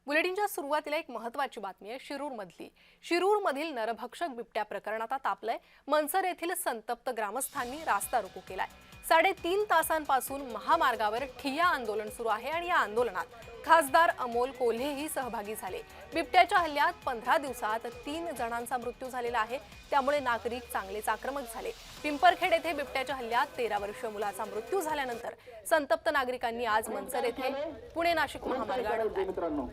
बुलेटिनच्या सुरुवातीला एक महत्त्वाची बातमी आहे शिरूरमधील नरभक्षक बिबट्या प्रकरणात तापलंय। मनसर येथील संतप्त ग्रामस्थांनी रास्ता रोको केलाय। 3.5 तासांपासून महामार्गावर ठिय्या आंदोलन सुरू आहे आणि या आंदोलनात खासदार अमोल कोल्हेही सहभागी झाले। बिबट्याच्या हल्ल्यात 15 दिवसात 3 जणांचा मृत्यू झालेला आहे, त्यामुळे नागरिक चांगलेच आक्रमक झाले। पिंपरखेड येथे बिबट्याच्या हल्ल्यात 13 वर्षीय मुलाचा मृत्यू झाल्यानंतर संतप्त नागरिकांनी आज मनसर येथे पुणे नाशिक महामार्ग अडवला।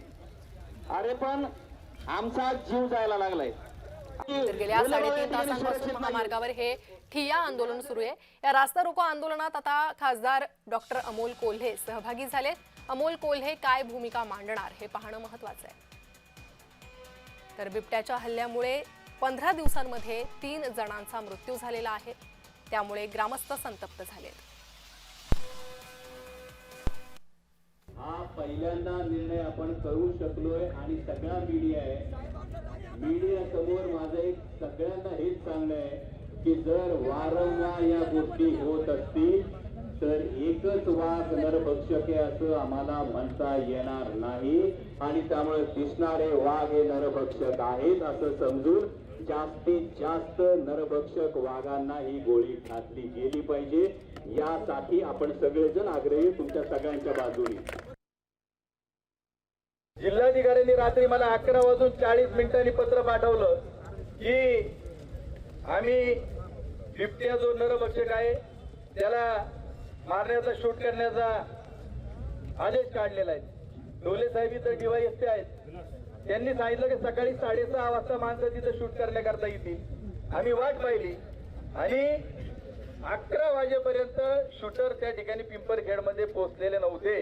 अरे पण आमचा जीव जायला लागलाय। गेल्या 3.5 तासांपासून महामार्गावर हे ठिय्या आंदोलन सुरू आहे। या रास्ता रोको आंदोलनात आता खासदार डॉक्टर अमोल कोल्हे सहभागी झाले। अमोल कोल्हे काय भूमिका मांडणार हे पाहणं महत्त्वाचं आहे। तर बिबट्याच्या हल्ल्यामुळे 15 दिवसांमध्ये 3 जणांचा मृत्यू झालेला आहे, त्यामुळे ग्रामस्थ संतप्त झालेत। हा पहिल्यांदा निर्णय आपण करू शकलोय आणि सगळा मीडिया समोर माझं एक सगळ्यांना हेच सांगणं आहे की जर वारंवार या गोष्टी होत असतील तर एकच वाघ नरभक्षक आहे असं आम्हाला म्हणता येणार नाही आणि त्यामुळे दिसणारे वाघ हे नरभक्षक आहेत असं समजून जास्तीत जास्त नरभक्षक वाघांना ही गोळी घातली गेली पाहिजे। यासाठी आपण सगळेजण आग्रही तुमच्या सगळ्यांच्या बाजूने। जिल्हाधिकाऱ्यांनी रात्री मला 11:40 पत्र पाठवलं की आम्ही बिबट्या जो नरभक्षक आहे त्याला मारण्याचा शूट करण्याचा आदेश काढलेला आहे। डोले साहेब इथं DYSP आहेत, त्यांनी सांगितलं की सकाळी 6:30 वाजता माणसं तिथं शूट करण्याकरता येतील। आम्ही वाट पाहिली आणि 11 वाजेपर्यंत शूटर त्या ठिकाणी पिंपरखेड मध्ये पोहोचलेले नव्हते।